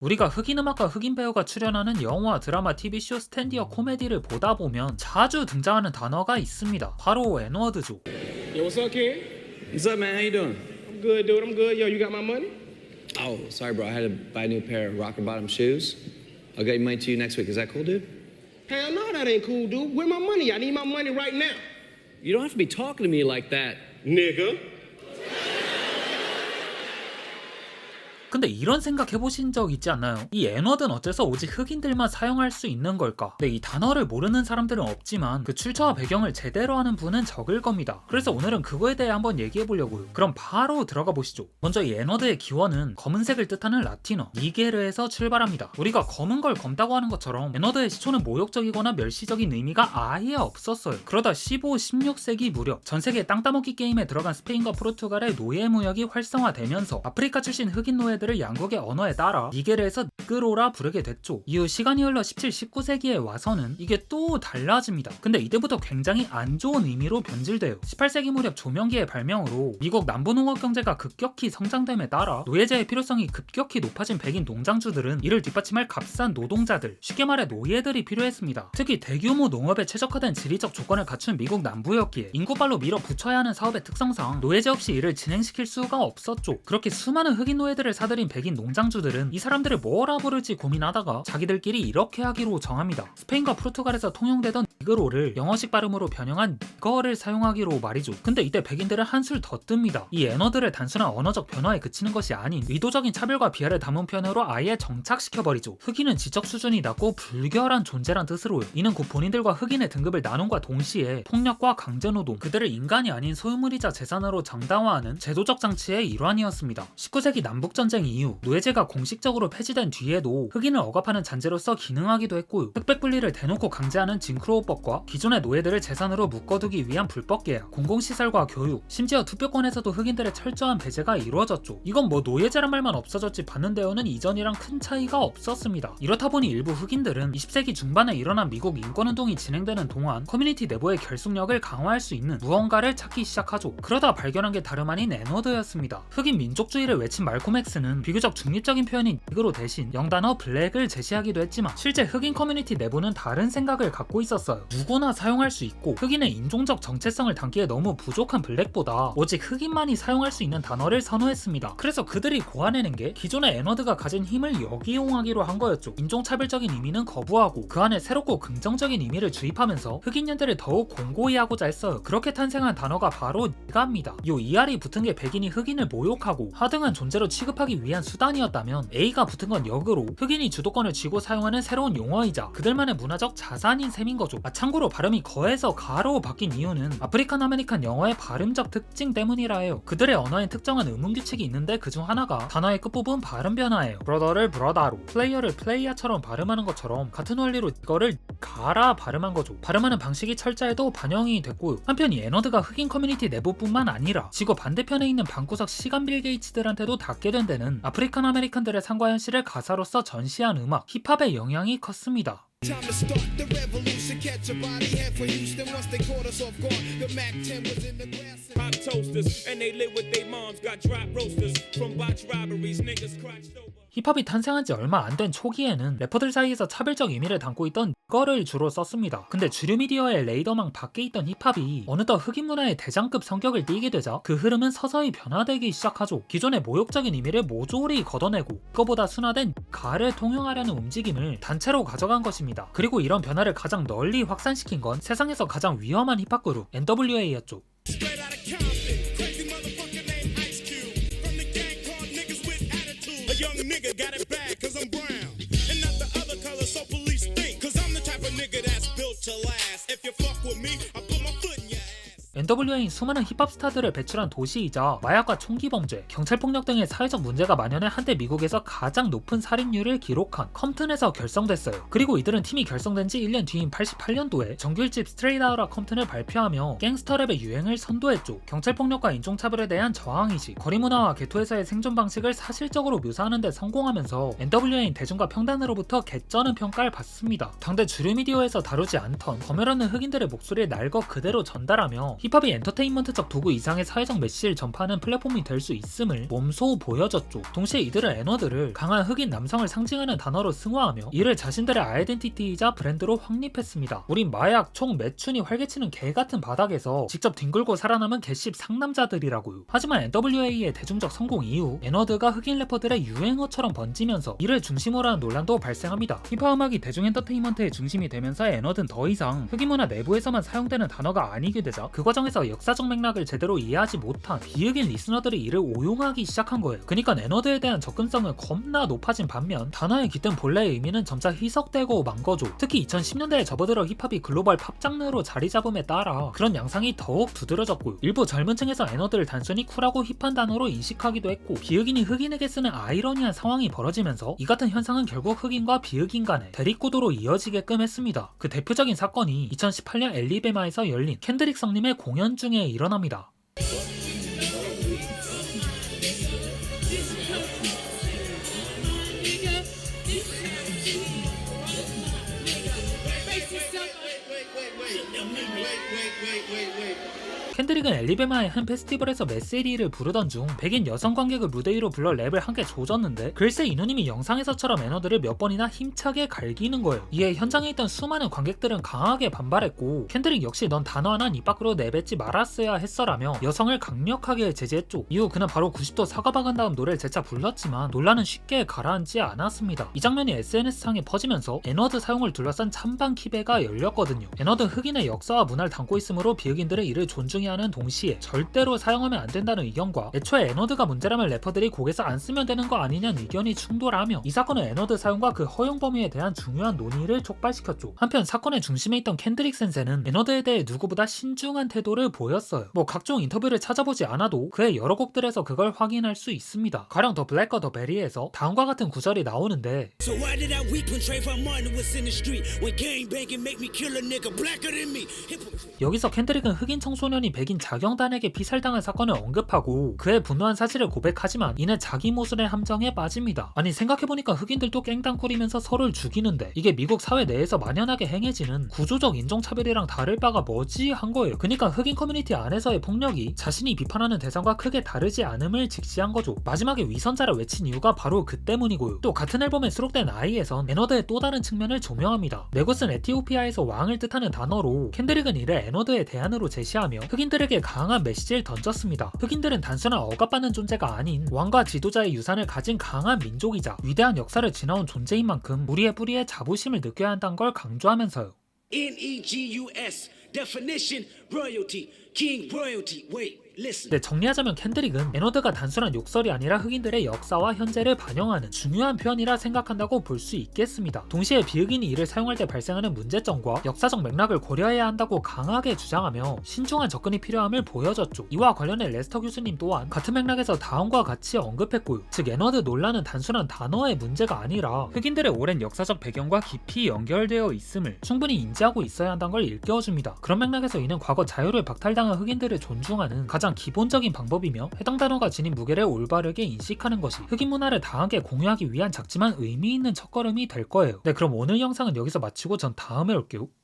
우리가 흑인 음악과 흑인 배우가 출연하는 영화, 드라마, TV쇼, 스탠디업 코미디를 보다 보면 자주 등장하는 단어가 있습니다. 바로 N워드죠. Yo, what's up, kid? What's up, man? How you doing? I'm good, dude. I'm good. Yo, you got my money? Oh, sorry, bro. I had to buy a new pair of rocker bottom shoes. I'll get money to you next week. Is that cool, dude? Hell no, that ain't cool, dude. Where my money? I need my money right now. You don't have to be talking to me like that. Nigga. 근데 이런 생각 해보신 적 있지 않나요? 이 N워드는 어째서 오직 흑인들만 사용할 수 있는 걸까? 네, 이 단어를 모르는 사람들은 없지만 그 출처와 배경을 제대로 아는 분은 적을 겁니다. 그래서 오늘은 그거에 대해 한번 얘기해보려고요. 그럼 바로 들어가 보시죠. 먼저 이 N워드의 기원은 검은색을 뜻하는 라틴어 니게르에서 출발합니다. 우리가 검은 걸 검다고 하는 것처럼 N워드의 시초는 모욕적이거나 멸시적인 의미가 아예 없었어요. 그러다 15, 16세기 무렵 전 세계 땅 따먹기 게임에 들어간 스페인과 포르투갈의 노예 무역이 활성화되면서 아프리카 출신 흑인 노예 들을 양국의 언어에 따라 니게르에서 니그로라 부르게 됐죠. 이후 시간이 흘러 17, 19세기에 와서는 이게 또 달라집니다. 근데 이때부터 굉장히 안 좋은 의미로 변질돼요. 18세기 무렵 조명기의 발명으로 미국 남부 농업 경제가 급격히 성장됨에 따라 노예제의 필요성이 급격히 높아진 백인 농장주들은 이를 뒷받침할 값싼 노동자들, 쉽게 말해 노예들이 필요했습니다. 특히 대규모 농업에 최적화된 지리적 조건을 갖춘 미국 남부였기에 인구발로 밀어붙여야 하는 사업의 특성상 노예제 없이 이를 진행시킬 수가 없었죠. 그렇게 수많은 흑인 노예들을 사들인 백인 농장주들은 이 사람들을 뭐라 부를지 고민하다가 자기들끼리 이렇게 하기로 정합니다. 스페인과 포르투갈에서 통용되던 니그로를 영어식 발음으로 변형한 니거를 사용하기로 말이죠. 근데 이때 백인들은 한술 더 뜹니다. 이 N워드를 단순한 언어적 변화에 그치는 것이 아닌 의도적인 차별과 비하를 담은 표현으로 아예 정착시켜버리죠. 흑인은 지적 수준이 낮고 불결한 존재란 뜻으로요. 이는 곧 본인들과 흑인의 등급을 나눔과 동시에 폭력과 강제노동, 그들을 인간이 아닌 소유물이자 재산으로 정당화하는 제도적 장치의 일환이었습니다. 19세기 남북전쟁 이후 노예제가 공식적으로 폐지된 뒤에도 흑인을 억압하는 잔재로서 기능하기도 했고요. 흑백 분리를 대놓고 강제하는 징크로우법과 기존의 노예들을 재산으로 묶어두기 위한 불법 계약, 공공시설과 교육, 심지어 투표권에서도 흑인들의 철저한 배제가 이루어졌죠. 이건 뭐 노예제란 말만 없어졌지 받는 대우는 이전이랑 큰 차이가 없었습니다. 이렇다 보니 일부 흑인들은 20세기 중반에 일어난 미국 인권운동이 진행되는 동안 커뮤니티 내부의 결속력을 강화할 수 있는 무언가를 찾기 시작하죠. 그러다 발견한 게 다름 아닌 N워드였습니다. 흑인 민족주의를 외친 말콤 X는 비교적 중립적인 표현인 니그로 대신 영단어 블랙을 제시하기도 했지만 실제 흑인 커뮤니티 내부는 다른 생각을 갖고 있었어요. 누구나 사용할 수 있고 흑인의 인종적 정체성을 담기에 너무 부족한 블랙보다 오직 흑인만이 사용할 수 있는 단어를 선호했습니다. 그래서 그들이 고안해낸 게 기존의 N워드가 가진 힘을 역이용하기로 한 거였죠. 인종차별적인 의미는 거부하고 그 안에 새롭고 긍정적인 의미를 주입하면서 흑인년들을 더욱 공고히 하고자 했어요. 그렇게 탄생한 단어가 바로 니가입니다. 요 ER이 붙은 게 백인이 흑인을 모욕하고 하등한 존재로 취급하기 위한 수단이었다면 A가 붙은 건 역으로 흑인이 주도권을 쥐고 사용하는 새로운 용어이자 그들만의 문화적 자산인 셈인 거죠. 참고로 발음이 거에서 가로 바뀐 이유는 아프리칸 아메리칸 영어의 발음적 특징 때문이라 해요. 그들의 언어엔 특정한 음운 규칙이 있는데 그중 하나가 단어의 끝부분 발음 변화예요. 브러더를 브러다로, 플레이어를 플레이야처럼 발음하는 것처럼 같은 원리로 이거를 가라 발음한 거죠. 발음하는 방식이 철자에도 반영이 됐고요. 한편 이 N워드가 흑인 커뮤니티 내부뿐만 아니라 지구 반대편에 있는 방구석 시간 빌 게이츠들한테도 닿게 된 데는 아프리칸 아메리칸들의 삶과 현실을 가사로서 전시한 음악, 힙합의 영향이 컸습니다. Time to start the revolution. Catch a body head for Houston once they caught us off guard. The Mac 10 was in the grass. Pop toasters, and they live with their moms. Got drop roasters from botch robberies. Niggas crotched over. 힙합이 탄생한 지 얼마 안 된 초기에는 래퍼들 사이에서 차별적 의미를 담고 있던 니거를 주로 썼습니다. 근데 주류 미디어의 레이더망 밖에 있던 힙합이 어느덧 흑인 문화의 대장급 성격을 띠게 되자 그 흐름은 서서히 변화되기 시작하죠. 기존의 모욕적인 의미를 모조리 걷어내고 그거보다 순화된 가를 통용하려는 움직임을 단체로 가져간 것입니다. 그리고 이런 변화를 가장 널리 확산시킨 건 세상에서 가장 위험한 힙합 그룹 NWA였죠. Straight out of Compton. Crazy motherfucker named Ice Cube. From the gang called niggas with attitude. A young nigga got it bad cause I'm brown. And not the other color so police think. Cause I'm the type of nigga that's built to last. If you fuck with me, I put my foot in your ass. NWA인 수많은 힙합 스타들을 배출한 도시이자 마약과 총기 범죄, 경찰 폭력 등의 사회적 문제가 만연해 한때 미국에서 가장 높은 살인율을 기록한 컴튼에서 결성됐어요. 그리고 이들은 팀이 결성된 지 1년 뒤인 88년도에 정규 1집 스트레이트 아우라 컴튼을 발표하며 갱스터랩의 유행을 선도했죠. 경찰 폭력과 인종차별에 대한 저항의식, 거리문화와 개토에서의 생존 방식을 사실적으로 묘사하는 데 성공하면서 NWA인 대중과 평단으로부터 개쩌는 평가를 받습니다. 당대 주류 미디어에서 다루지 않던 검열 없는 흑인들의 목소리를 날 것 그대로 전달하며 힙합 힙합이 엔터테인먼트적 도구 이상의 사회적 메시지를 전파하는 플랫폼이 될 수 있음을 몸소 보여줬죠. 동시에 이들은 N워드를 강한 흑인 남성을 상징하는 단어로 승화하며 이를 자신들의 아이덴티티이자 브랜드로 확립했습니다. 우린 마약, 총, 매춘이 활개치는 개같은 바닥에서 직접 뒹굴고 살아남은 개씹 상남자들이라고요. 하지만 NWA의 대중적 성공 이후 N워드가 흑인 래퍼들의 유행어처럼 번지면서 이를 중심으로 하는 논란도 발생합니다. 힙합 음악이 대중 엔터테인먼트의 중심이 되면서 N워드는 더 이상 흑인 문화 내부에서만 사용되는 단어가 아니게 되자 그 과정에서 역사적 맥락을 제대로 이해하지 못한 비흑인 리스너들이 이를 오용하기 시작한 거예요. 그러니까 N워드에 대한 접근성은 겁나 높아진 반면 단어의 깃든 본래의 의미는 점차 희석되고 만 거죠. 특히 2010년대에 접어들어 힙합이 글로벌 팝 장르로 자리 잡음에 따라 그런 양상이 더욱 두드러졌고요. 일부 젊은 층에서 N워드를 단순히 쿨하고 힙한 단어로 인식하기도 했고 비흑인이 흑인에게 쓰는 아이러니한 상황이 벌어지면서 이 같은 현상은 결국 흑인과 비흑인 간의 대립구도로 이어지게끔 했습니다. 그 대표적인 사건이 2018년 앨리베마에서 열린 켄드릭 성님의 공연 중에 일어납니다. 켄드릭은 앨리베마의 한 페스티벌에서 메시리를 부르던 중 백인 여성 관객을 무대 위로 불러 랩을 함께 조졌는데 글쎄 이누님이 영상에서처럼 N워드를 몇 번이나 힘차게 갈기는 거예요. 이에 현장에 있던 수많은 관객들은 강하게 반발했고 켄드릭 역시 넌 단어 하나 입 밖으로 내뱉지 말았어야 했어라며 여성을 강력하게 제지했죠. 이후 그는 바로 90도 사과박은 다음 노래를 재차 불렀지만 논란은 쉽게 가라앉지 않았습니다. 이 장면이 SNS상에 퍼지면서 N워드 사용을 둘러싼 찬반 키베가 열렸거든요. N워드 흑인의 역사와 문화를 담고 있으므로 비흑인들은 이를 존중해야 하는 동시에 절대로 사용하면 안 된다는 의견과 애초에 N워드가 문제라면 래퍼들이 곡에서 안 쓰면 되는 거 아니냐는 의견이 충돌하며 이 사건은 N워드 사용과 그 허용 범위에 대한 중요한 논의를 촉발시켰죠. 한편 사건의 중심에 있던 켄드릭 센세는 N워드에 대해 누구보다 신중한 태도를 보였어요. 각종 인터뷰를 찾아보지 않아도 그의 여러 곡들에서 그걸 확인할 수 있습니다. 가령 더 블랙과 더 베리에서 다음과 같은 구절이 나오는데 So why did I weep when Trayvon Martin was in the street? When gangbanging make me kill a nigga blacker than me? 여기서 켄드릭은 흑인 청소년이 백인 자경단에게 피살당한 사건을 언급하고 그의 분노한 사실을 고백하지만 이내 자기 모순의 함정에 빠집니다. 아니 생각해보니까 흑인들도 깽당 꾸리면서 서로를 죽이는데 이게 미국 사회 내에서 만연하게 행해지는 구조적 인종차별이랑 다를 바가 뭐지 한 거예요. 그러니까 흑인 커뮤니티 안에서의 폭력이 자신이 비판하는 대상과 크게 다르지 않음을 직시한 거죠. 마지막에 위선자를 외친 이유가 바로 그 때문이고요. 또 같은 앨범에 수록된 아이에선 N워드의 또 다른 측면을 조명합니다. 네고스는 에티오피아에서 왕을 뜻하는 단어로 켄드릭은 이를 N워드의 대안으로 제시하며 흑인들에게 강한 메시지를 던졌습니다. 흑인들은 단순한 억압받는 존재가 아닌 왕과 지도자의 유산을 가진 강한 민족이자 위대한 역사를 지나온 존재인 만큼 우리의 뿌리에 자부심을 느껴야 한다는 걸 강조하면서요. Negus definition royalty king royalty wait listen. 네, 정리하자면 켄드릭은 N워드가 단순한 욕설이 아니라 흑인들의 역사와 현재를 반영하는 중요한 표현이라 생각한다고 볼 수 있겠습니다. 동시에 비흑인이 이를 사용할 때 발생하는 문제점과 역사적 맥락을 고려해야 한다고 강하게 주장하며 신중한 접근이 필요함을 보여줬죠. 이와 관련해 레스터 교수님 또한 같은 맥락에서 다음과 같이 언급했고요. 즉 N워드 논란은 단순한 단어의 문제가 아니라 흑인들의 오랜 역사적 배경과 깊이 연결되어 있음을 충분히 인지하고 있어야 한다는 걸 일깨워줍니다. 그런 맥락에서 이는 과거 자유를 박탈당한 흑인들을 존중하는 가장 기본적인 방법이며 해당 단어가 지닌 무게를 올바르게 인식하는 것이 흑인 문화를 다하게 공유하기 위한 작지만 의미 있는 첫걸음이 될 거예요. 네, 그럼 오늘 영상은 여기서 마치고 전 다음에 올게요.